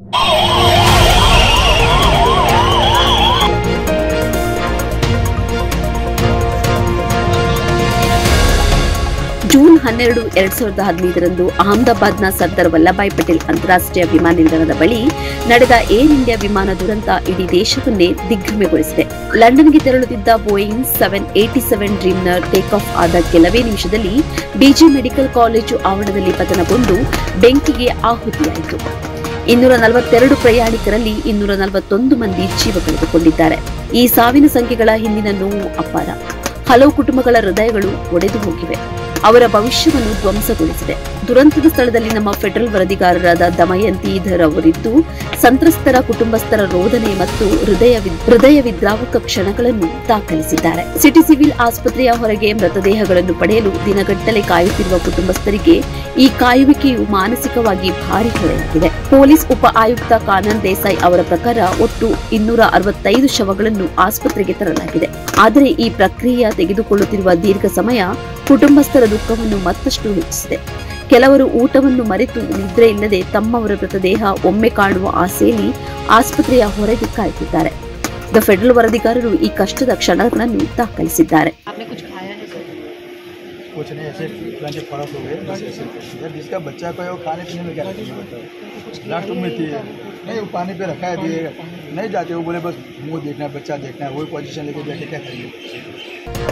June 12, 2015ರಂದು ಅಹಮದಾಬಾದ್ನ Sardar Vallabhbhai Patel ಅಂತಾರಾಷ್ಟ್ರೀಯ ವಿಮಾನ ನಿಲ್ದಾಣದ ಬಳಿ ನಡೆದ ಏರ್ ಇಂಡಿಯಾ ವಿಮಾನ ದುರಂತ ಇಡೀ ದೇಶವನ್ನೇ ದಿಗ್ಭ್ರಮೆಗೊಳಿಸಿದೆ. ಲಂಡನ್ಗೆ ತೆರಳುತ್ತಿದ್ದ ಬೋಯಿಂಗ್ 787 ಡ್ರೀಮ್ನರ್ ಟೇಕ್ ಆಫ್ ಆದ ಕೆಲವೇ ನಿಮಿಷದಲ್ಲಿ ಬಿಜಿ ಮೆಡಿಕಲ್ ಕಾಲೇಜು ಆವರಣದಲ್ಲಿ ಪತನಗೊಂಡು ಬೆಂಕಿಗೆ ಆಹುತಿಯಾಯಿತು. 242 ಪ್ರಯಾಣಿಕರಲ್ಲಿ 241 ಮಂದಿ ಜೀವ ಕಳೆದುಕೊಂಡಿದ್ದಾರೆ. ಈ ಸಾವಿನ ಸಂಖ್ಯೆಗಳ ಹಿಂದಿನ ನೋವು ಅಪಾರ. ಹಲವು ಕುಟುಂಬಗಳ ಹೃದಯಗಳು ಒಡೆದು ಹೋಗಿವೆ. ಅವರ ಭವಿಷ್ಯವನ್ನು ಧ್ವಂಸಗೊಳಿಸಿದೆ. ದುರಂತದ ಸ್ಥಳದಲ್ಲಿ ನಮ್ಮ ಫೆಡರಲ್ ವರದಿಗಾರರಾದ ದಮಯಂತಿ ಧರ್ ಅವರಿದ್ದು ಸಂತ್ರಸ್ತರ ಕುಟುಂಬಸ್ಥರ ರೋದನೆ ಮತ್ತು ಹೃದಯ ವಿದ್ರಾವಕ ಕ್ಷಣಗಳನ್ನು ದಾಖಲಿಸಿದ್ದಾರೆ. ಸಿಟಿ ಸಿವಿಲ್ ಆಸ್ಪತ್ರೆಯ ಹೊರಗೆ ಮೃತದೇಹಗಳನ್ನು ಪಡೆಯಲು ದಿನಗಟ್ಟಲೆ ಕಾಯುತ್ತಿರುವ ಕುಟುಂಬಸ್ಥರಿಗೆ ಈ ಕಾಯುವಿಕೆಯು ಮಾನಸಿಕವಾಗಿ ಭಾರಿ ಹೊರೆಯಾಗಿದೆ. ಪೊಲೀಸ್ ಉಪ ಆಯುಕ್ತ ಕಾನನ್ ದೇಸಾಯಿ ಅವರ ಪ್ರಕಾರ ಒಟ್ಟು 265 ಶವಗಳನ್ನು ಆಸ್ಪತ್ರೆಗೆ ತರಲಾಗಿದೆ. ಆದರೆ ಈ ಪ್ರಕ್ರಿಯೆ ತೆಗೆದುಕೊಳ್ಳುತ್ತಿರುವ ದೀರ್ಘ ಸಮಯ ಕುಟುಂಬಸ್ಥರ ದುಃಖವನ್ನು ಮತ್ತಷ್ಟು ಹೆಚ್ಚಿಸಿದೆ. ಕೆಲವರು ಊಟವನ್ನು ಮರೆತು ನಿದ್ರೆ ಇಲ್ಲದೆ ತಮ್ಮವರ ಮೃತದೇಹ ಒಮ್ಮೆ ಕಾಣುವ ಆಸೆಯಲ್ಲಿ ಆಸ್ಪತ್ರೆಯ ಹೊರಗೆ ಕಾಯುತ್ತಿದ್ದಾರೆ. ದ ಫೆಡರಲ್ ವರದಿಗಾರರು ಈ ಕಷ್ಟದ ಕ್ಷಣಗಳನ್ನು ದಾಖಲಿಸಿದ್ದಾರೆ. कुछ नहीं, ऐसे प्लान फर्क हो गए बस ऐसे जिसका बच्चा को वो खाने पीने में क्या लास्ट में थी नहीं, वो पानी पे रखा है दिए नहीं जाते, वो बोले बस मुँह देखना है, बच्चा देखना है, वही पोजीशन लेके जाके क्या करेंगे.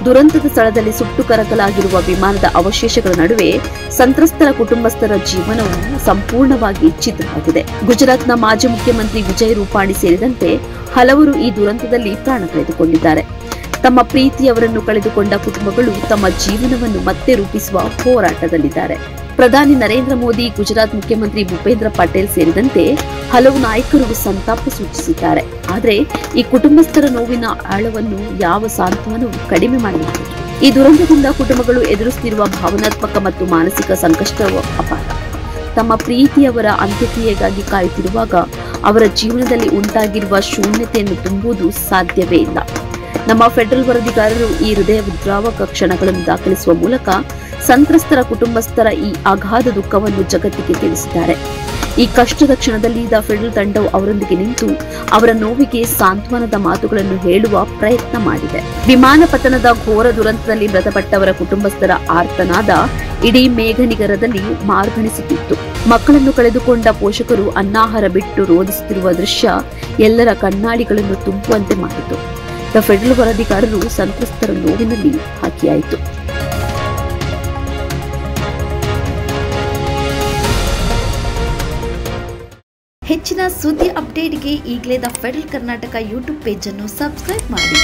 ದುರಂತದ ಸ್ಥಳದಲ್ಲಿ ಸುಟ್ಟು ಕರಕಲಾಗಿರುವ ವಿಮಾನದ ಅವಶೇಷಗಳ ನಡುವೆ ಸಂತ್ರಸ್ತರ ಕುಟುಂಬಸ್ಥರ ಜೀವನವು ಸಂಪೂರ್ಣವಾಗಿ ಛಿದ್ರವಾಗಿದೆ. ಗುಜರಾತ್ನ ಮಾಜಿ ಮುಖ್ಯಮಂತ್ರಿ ವಿಜಯ್ ರೂಪಾಣಿ ಸೇರಿದಂತೆ ಹಲವರು ಈ ದುರಂತದಲ್ಲಿ ಪ್ರಾಣ ಕಳೆದುಕೊಂಡಿದ್ದಾರೆ. ತಮ್ಮ ಪ್ರೀತಿಯವರನ್ನು ಕಳೆದುಕೊಂಡ ಕುಟುಂಬಗಳು ತಮ್ಮ ಜೀವನವನ್ನು ಮತ್ತೆ ರೂಪಿಸುವ ಹೋರಾಟದಲ್ಲಿದ್ದಾರೆ. ಪ್ರಧಾನಿ ನರೇಂದ್ರ ಮೋದಿ, ಗುಜರಾತ್ ಮುಖ್ಯಮಂತ್ರಿ ಭೂಪೇಂದ್ರ ಪಟೇಲ್ ಸೇರಿದಂತೆ ಹಲವು ನಾಯಕರು ಸಂತಾಪ ಸೂಚಿಸಿದ್ದಾರೆ. ಆದರೆ ಈ ಕುಟುಂಬಸ್ಥರ ನೋವಿನ ಆಳವನ್ನು ಯಾವ ಸಾಂತ್ವನವೂ ಕಡಿಮೆ ಮಾಡಲಾಗಿದೆ. ಈ ದುರಂತದಿಂದ ಕುಟುಂಬಗಳು ಎದುರಿಸುತ್ತಿರುವ ಭಾವನಾತ್ಮಕ ಮತ್ತು ಮಾನಸಿಕ ಸಂಕಷ್ಟವು ಅಪಾರ. ತಮ್ಮ ಪ್ರೀತಿಯವರ ಅಂತ್ಯಕ್ರಿಯೆಗಾಗಿ ಕಾಯುತ್ತಿರುವಾಗ ಅವರ ಜೀವನದಲ್ಲಿ ಉಂಟಾಗಿರುವ ಶೂನ್ಯತೆಯನ್ನು ತುಂಬುವುದು ಸಾಧ್ಯವೇ ಇಲ್ಲ. ನಮ್ಮ ಫೆಡರಲ್ ವರದಿಗಾರರು ಈ ಹೃದಯ ವಿದ್ರಾವಕ ಕ್ಷಣಗಳನ್ನು ದಾಖಲಿಸುವ ಮೂಲಕ ಸಂತ್ರಸ್ತರ ಕುಟುಂಬಸ್ಥರ ಈ ಅಗಾಧ ದುಃಖವನ್ನು ಜಗತ್ತಿಗೆ ತಿಳಿಸಿದ್ದಾರೆ. ಈ ಕಷ್ಟದ ಕ್ಷಣದಲ್ಲಿ ದ ಫೆಡರಲ್ ತಂಡವು ಅವರೊಂದಿಗೆ ನಿಂತು ಅವರ ನೋವಿಗೆ ಸಾಂತ್ವನದ ಮಾತುಗಳನ್ನು ಹೇಳುವ ಪ್ರಯತ್ನ ಮಾಡಿದೆ. ವಿಮಾನ ಪತನದ ಘೋರ ದುರಂತದಲ್ಲಿ ಮೃತಪಟ್ಟವರ ಕುಟುಂಬಸ್ಥರ ಆರ್ತನಾದ ಇಡೀ ಮೇಘನಿಗರದಲ್ಲಿ ಮಾರ್ಗಣಿಸುತ್ತಿತ್ತು. ಮಕ್ಕಳನ್ನು ಕಳೆದುಕೊಂಡ ಪೋಷಕರು ಅನ್ನಾಹಾರ ಬಿಟ್ಟು ರೋಧಿಸುತ್ತಿರುವ ದೃಶ್ಯ ಎಲ್ಲರ ಕಣ್ಣಾಡಿಗಳನ್ನು ತುಂಬುವಂತೆ ಮಾಡಿತು. ದ ಫೆಡರಲ್ ವರದಿಗಾರರು ಸಂತ್ರಸ್ತರ ನೋವಿನಲ್ಲಿ ಹಾಕಿಯಾಯಿತು. ಹೆಚ್ಚಿನ ಸುದ್ದಿ ಅಪ್ಡೇಟ್ಗೆ ಈಗಲೇ the federal Karnataka YouTube page ಅನ್ನು ಸಬ್ಸ್ಕ್ರೈಬ್ ಮಾಡಿ.